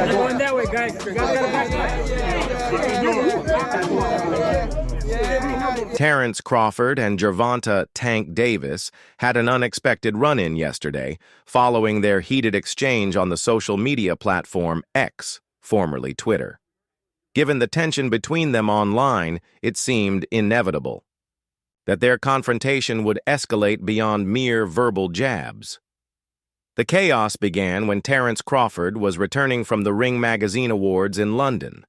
going that way, guys. TerenceCrawford and Gervonta "Tank" Davis had an unexpected run-in yesterday following their heated exchange on the social media platform X, formerly Twitter. Given the tension between them online, it seemed inevitable that their confrontation would escalate beyond mere verbal jabs. The chaos began when TerenceCrawford was returning from the Ring Magazine Awards in London.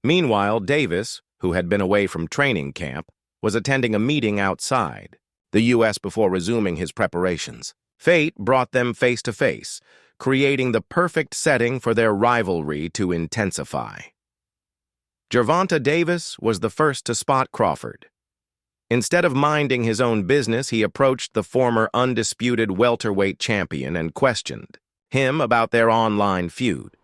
Meanwhile, Davis, who had been away from training camp, was attending a meeting outside the U.S. before resuming his preparations. Fate brought them face to face, creating the perfect setting for their rivalry to intensify. GervontaDavis was the first to spot Crawford. Instead of minding his own business, he approached the former undisputed welterweight champion and questioned him about their online feud.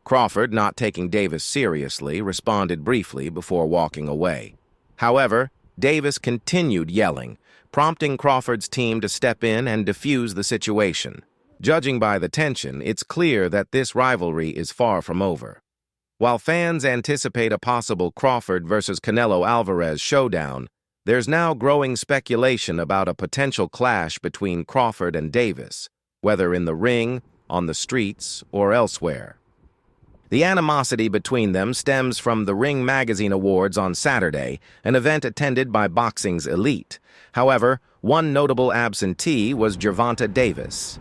Crawford, not taking Davis seriously, responded briefly before walking away. However, Davis continued yelling, prompting Crawford's team to step in and defuse the situation. Judging by the tension, it's clear that this rivalry is far from over. While fans anticipate a possible Crawford versus Canelo Alvarez showdown, there's now growing speculation about a potential clash between Crawford and Davis, whether in the ring, on the streets, or elsewhere. The animosity between them stems from the Ring Magazine Awards on Saturday, an event attended by boxing's elite. However, one notable absentee was GervontaDavis.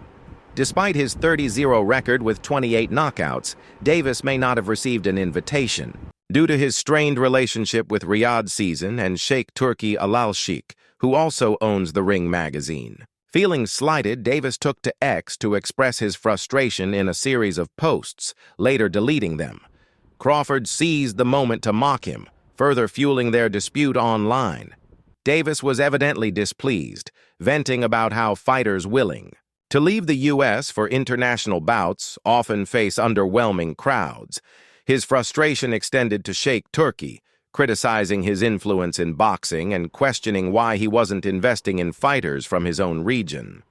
Despite his 30-0 record with 28 knockouts, Davis may not have received an invitation due to his strained relationship with Riyadh Season and Sheikh Turki Al-Sheikh, who also owns the Ring magazine. Feeling slighted, Davis took to X to express his frustration in a series of posts, later deleting them. Crawford seized the moment to mock him, further fueling their dispute online. Davis was evidently displeased, venting about how fighters willing to leave the U.S. for international bouts often face underwhelming crowds. His frustration extended to Sheikh Turki, criticizing his influence in boxing and questioning why he wasn't investing in fighters from his own region.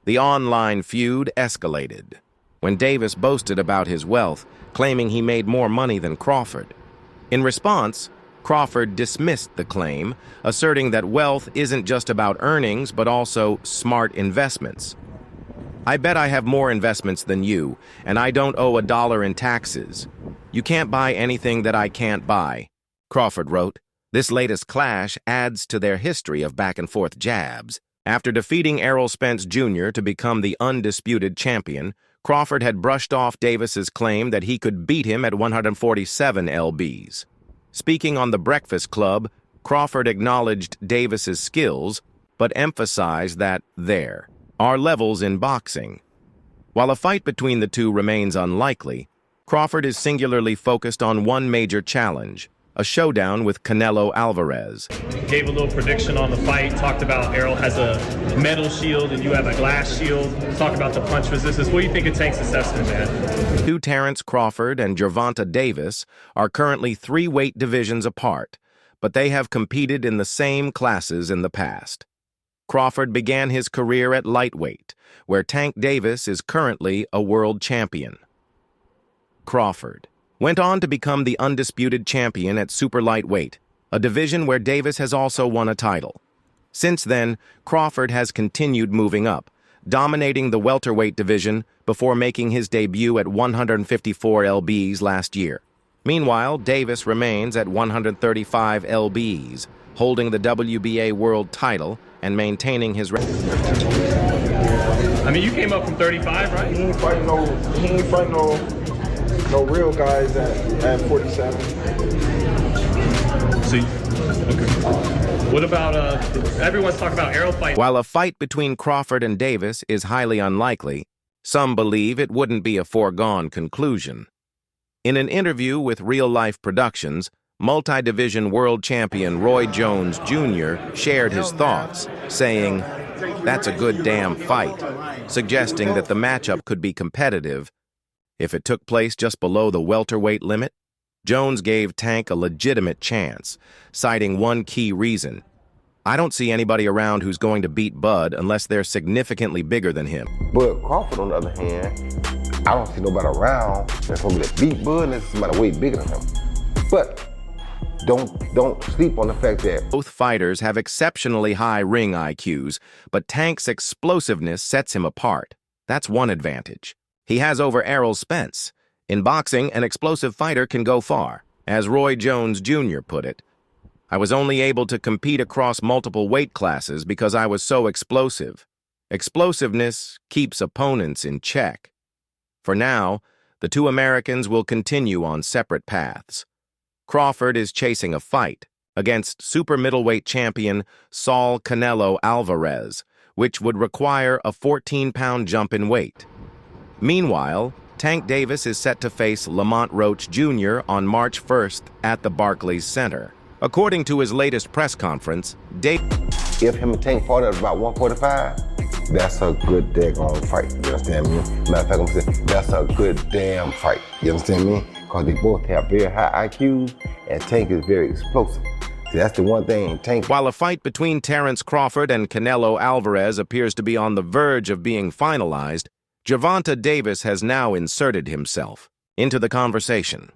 The online feud escalated when Davis boasted about his wealth, claiming he made more money than Crawford. In response, Crawford dismissed the claim, asserting that wealth isn't just about earnings but also smart investments. "I bet I have more investments than you, and I don't owe $1 in taxes. You can't buy anything that I can't buy," Crawford wrote. This latest clash adds to their history of back-and-forth jabs. After defeating Errol Spence Jr. to become the undisputed champion, Crawford had brushed off Davis's claim that he could beat him at 147 lbs. Speaking on The Breakfast Club, Crawford acknowledged Davis's skills, but emphasized that there are levels in boxing. While a fight between the two remains unlikely, Crawford is singularly focused on one major challenge, a showdown with Canelo Alvarez. Gave a little prediction on the fight, talked about Errol has a metal shield and you have a glass shield, talked about the punch resistance. What do you think it takes to assessment, man? TerenceCrawford and Gervonta Davis are currently 3 weight divisions apart, but they have competed in the same classes in the past. Crawford began his career at lightweight, where Tank Davis is currently a world champion. Crawford went on to become the undisputed champion at super lightweight, a division where Davis has also won a title. Since then, Crawford has continued moving up, dominating the welterweight division before making his debut at 154 lbs last year. Meanwhile, Davis remains at 135 lbs, holding the WBA world title and maintaining his record. I mean, you came up from 35, right? He ain't fighting no real guys at 47. So, okay. What about, everyone's talking about Errol fight. While a fight between Crawford and Davis is highly unlikely, some believe it wouldn't be a foregone conclusion. In an interview with Real Life Productions, multi-division world champion Roy Jones Jr. shared his thoughts, saying, "That's a good damn fight," suggesting that the matchup could be competitive. If it took place just below the welterweight limit, Jones gave Tank a legitimate chance, citing one key reason: I don't see anybody around who's going to beat Bud unless they're significantly bigger than him. But Crawford, on the other hand, I don't see nobody around that's gonna beat Bud unless somebody way bigger than him. But don't sleep on the fact that both fighters have exceptionally high ring IQs, but Tank's explosiveness sets him apart. That's one advantage. He has over Errol Spence. In boxing, an explosive fighter can go far. As Roy Jones Jr. put it, I was only able to compete across multiple weight classes because I was so explosive. Explosiveness keeps opponents in check. For now, the two Americans will continue on separate paths. Crawford is chasing a fight against super middleweight champion Saul Canelo Alvarez, which would require a 14-pound jump in weight. Meanwhile, Tank Davis is set to face Lamont Roach Jr. on March 1st at the Barclays Center. According to his latest press conference, if him and Tank fought at about 145, that's a good daggone fight, you understand me? Matter of fact, I'm saying that's a good damn fight, you understand me? Because they both have very high IQs, and Tank is very explosive. See, that's the one thing Tank... While a fight between Terence Crawford and Canelo Alvarez appears to be on the verge of being finalized, GervontaDavis has now inserted himself into the conversation.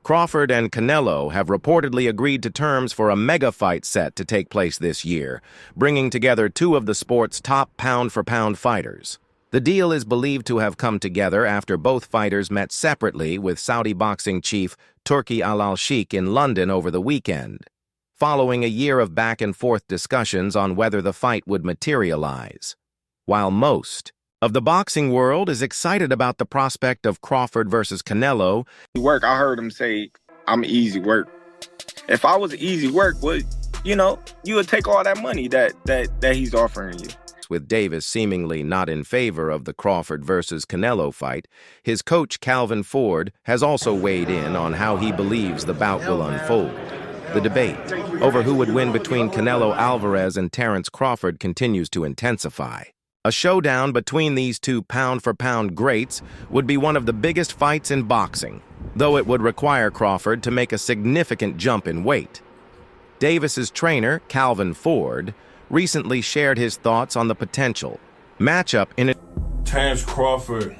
Crawford and Canelo have reportedly agreed to terms for a mega fight set to take place this year, bringing together two of the sport's top pound-for-pound fighters. The deal is believed to have come together after both fighters met separately with Saudi boxing chief Turki Al-Sheikh in London over the weekend, following a year of back-and-forth discussions on whether the fight would materialize. While most of the boxing world is excited about the prospect of Crawford versus Canelo. I heard him say, I'm easy work. If I was easy work, you would take all that money that he's offering you. With Davis seemingly not in favor of the Crawford versus Canelo fight, his coach Calvin Ford has also weighed in on how he believes the bout will unfold. The debate over who would win between Canelo Alvarez and Terence Crawford continues to intensify. A showdown between these two pound-for-pound greats would be one of the biggest fights in boxing, though it would require Crawford to make a significant jump in weight. Davis's trainer, Calvin Ford, recently shared his thoughts on the potential matchup in a Terence Crawford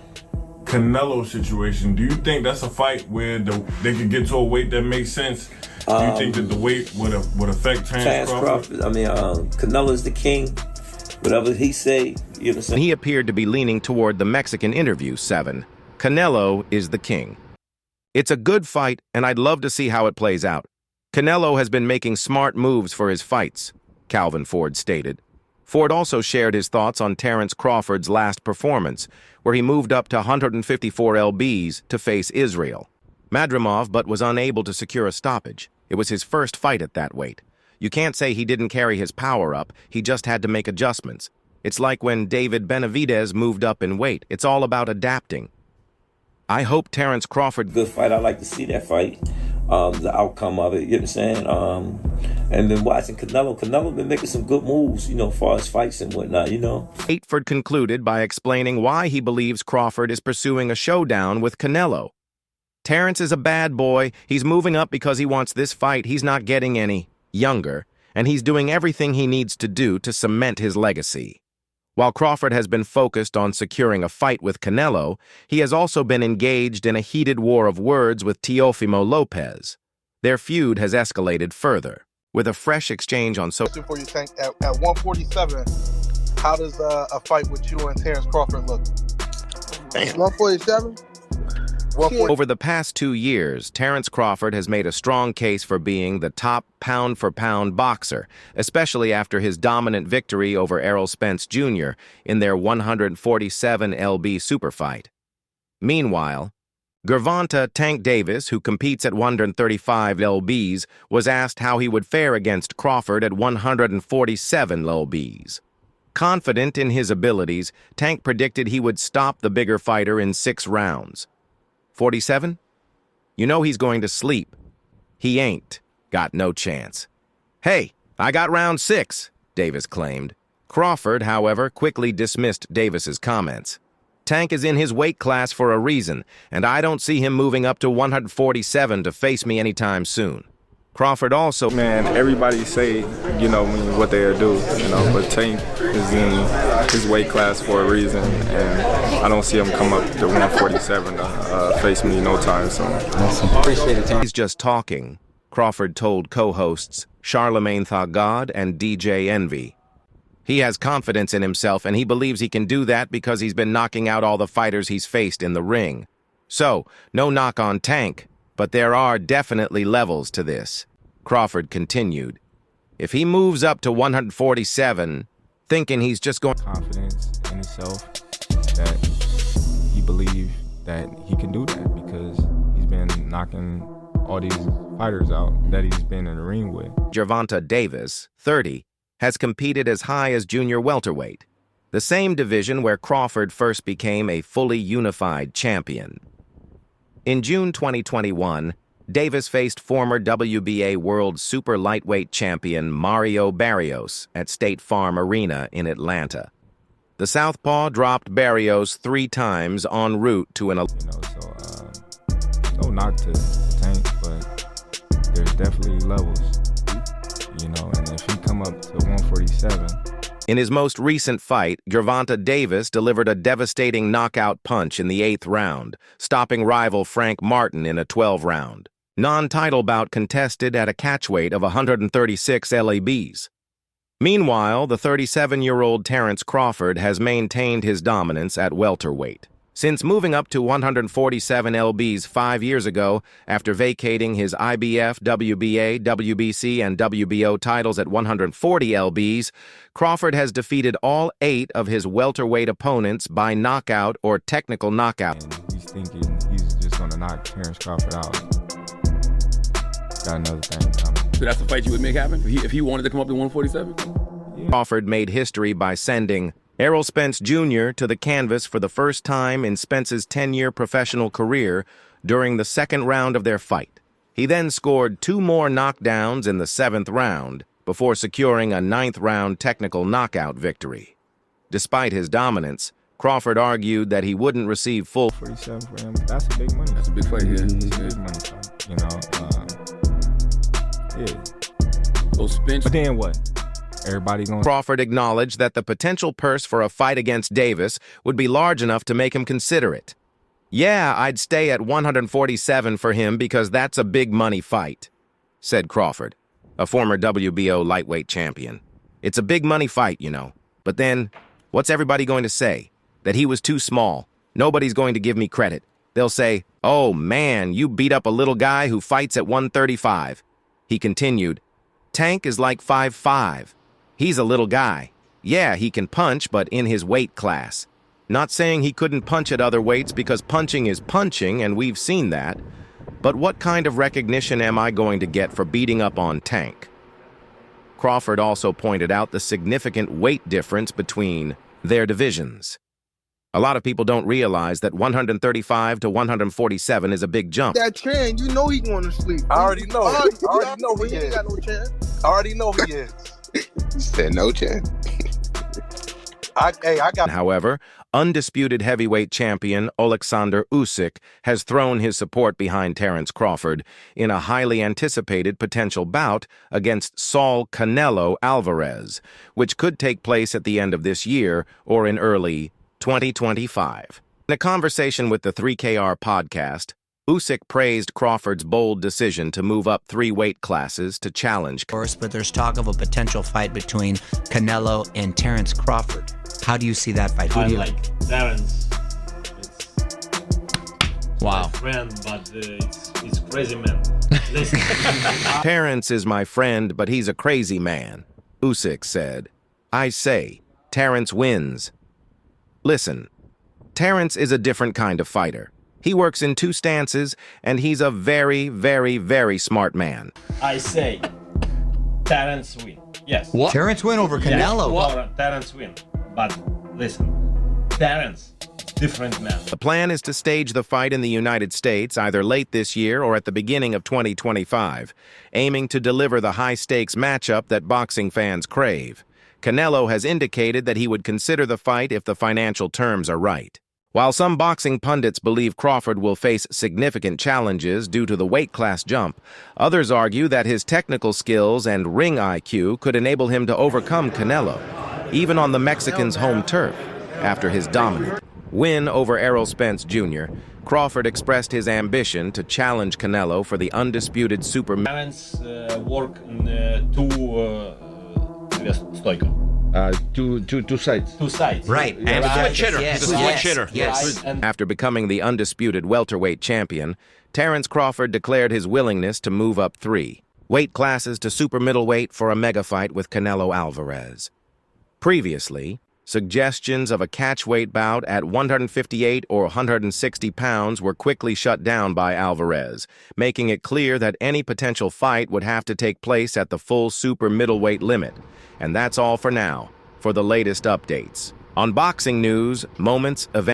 Canelo situation. Do you think that's a fight where they could get to a weight that makes sense? Do you think that the weight would affect Terence Crawford? Canelo's the king. Whatever he say, you know. He appeared to be leaning toward the Mexican interview 7. Canelo is the king. It's a good fight, and I'd love to see how it plays out. Canelo has been making smart moves for his fights, Calvin Ford stated. Ford also shared his thoughts on Terence Crawford's last performance, where he moved up to 154 lbs to face Israel Madrimov, but was unable to secure a stoppage. It was his first fight at that weight. You can't say he didn't carry his power up, he just had to make adjustments. It's like when David Benavidez moved up in weight. It's all about adapting. I hope Terence Crawford... Good fight. I like to see that fight, the outcome of it, you know what I'm saying? And then watching Canelo been making some good moves, as far as fights and whatnot, Ford concluded by explaining why he believes Crawford is pursuing a showdown with Canelo. Terence is a bad boy. He's moving up because he wants this fight. He's not getting any younger, and he's doing everything he needs to do to cement his legacy. While Crawford has been focused on securing a fight with Canelo, he has also been engaged in a heated war of words with Teofimo Lopez. Their feud has escalated further, with a fresh exchange on social... For you, Tank, at 147, how does a fight with you and Terence Crawford look? 147? Over the past 2 years, Terence Crawford has made a strong case for being the top pound-for-pound boxer, especially after his dominant victory over Errol Spence Jr. in their 147 lb super fight. Meanwhile, Gervonta Tank Davis, who competes at 135 lbs, was asked how he would fare against Crawford at 147 lbs. Confident in his abilities, Tank predicted he would stop the bigger fighter in 6 rounds. 47? You know he's going to sleep. He ain't got no chance. Hey, I got round 6, Davis claimed. Crawford, however, quickly dismissed Davis's comments. Tank is in his weight class for a reason, and I don't see him moving up to 147 to face me anytime soon. Crawford also... Man, everybody say, what they'll do, but Tank is in his weight class for a reason, and I don't see him come up to 147 to face me no time soon. Appreciate it, Tank. He's just talking, Crawford told co-hosts Charlemagne Tha God and DJ Envy. He has confidence in himself, and he believes he can do that because he's been knocking out all the fighters he's faced in the ring. So, no knock on Tank, but there are definitely levels to this. Crawford continued. If he moves up to 147, thinking he's just going... Confidence in himself that he believes that he can do that because he's been knocking all these fighters out that he's been in the ring with. GervontaDavis, 30, has competed as high as junior welterweight, the same division where Crawford first became a fully unified champion. In June 2021, Davis faced former WBA World Super Lightweight Champion Mario Barrios at State Farm Arena in Atlanta. The Southpaw dropped Barrios 3 times en route to an... No knock to Tank, but there's definitely levels, and if he come up to 147... In his most recent fight, GervontaDavis delivered a devastating knockout punch in the 8th round, stopping rival Frank Martin in a 12-round, non-title bout contested at a catchweight of 136 lbs. Meanwhile, the 37-year-old Terence Crawford has maintained his dominance at welterweight. Since moving up to 147 lbs 5 years ago, after vacating his IBF, WBA, WBC, and WBO titles at 140 lbs, Crawford has defeated all 8 of his welterweight opponents by knockout or technical knockout. And he's thinking he's just going to knock Terence Crawford out. Got another thing coming. So that's the fight you would make happen? If he wanted to come up to 147? Yeah. Crawford made history by sending Errol Spence Jr. to the canvas for the first time in Spence's 10-year professional career during the 2nd round of their fight. He then scored 2 more knockdowns in the 7th round before securing a 9th round technical knockout victory. Despite his dominance, Crawford argued that he wouldn't receive full... 47 for him, that's a big money. That's a big fight, yeah. It's a big money fight, yeah. So Spence... But then what? Everybody going... Crawford acknowledged that the potential purse for a fight against Davis would be large enough to make him consider it. Yeah, I'd stay at 147 for him because that's a big money fight, said Crawford, a former WBO lightweight champion. It's a big money fight, But then, what's everybody going to say? That he was too small. Nobody's going to give me credit. They'll say, oh man, you beat up a little guy who fights at 135. He continued, Tank is like 5'5". He's a little guy. Yeah, he can punch, but in his weight class. Not saying he couldn't punch at other weights because punching is punching, and we've seen that. But what kind of recognition am I going to get for beating up on Tank? Crawford also pointed out the significant weight difference between their divisions. A lot of people don't realize that 135 to 147 is a big jump. That Chan, he going to sleep. I already know. I already know he ain't got no chance. I already know he is. He said no chance. However, undisputed heavyweight champion Oleksandr Usyk has thrown his support behind Terence Crawford in a highly anticipated potential bout against Saul Canelo Alvarez, which could take place at the end of this year or in early 2025. In a conversation with the 3KR podcast, Usyk praised Crawford's bold decision to move up 3 weight classes to challenge. Of course, but there's talk of a potential fight between Canelo and Terence Crawford. How do you see that fight? Who do you like? Terence. Wow. My friend, but it's crazy man. Listen. Terence is my friend, but he's a crazy man, Usyk said. I say, Terence wins. Listen, Terence is a different kind of fighter. He works in 2 stances, and he's a very, very, very smart man. I say, Terence win. Yes. What? Terence win over Canelo? Yes, Terence win. But listen, Terence, different man. The plan is to stage the fight in the United States either late this year or at the beginning of 2025, aiming to deliver the high-stakes matchup that boxing fans crave. Canelo has indicated that he would consider the fight if the financial terms are right. While some boxing pundits believe Crawford will face significant challenges due to the weight class jump, others argue that his technical skills and ring IQ could enable him to overcome Canelo, even on the Mexican's home turf. After his dominant win over Errol Spence Jr., Crawford expressed his ambition to challenge Canelo for the undisputed super. Terence work in two sides. Two sides. Right. And switch hitter. Yes. He's a switch hitter. Yes. After becoming the undisputed welterweight champion, Terence Crawford declared his willingness to move up 3 weight classes to super middleweight for a mega fight with Canelo Alvarez. Previously, suggestions of a catchweight bout at 158 or 160 pounds were quickly shut down by Alvarez, making it clear that any potential fight would have to take place at the full super middleweight limit. And that's all for now. For the latest updates on Boxing News, moments, events,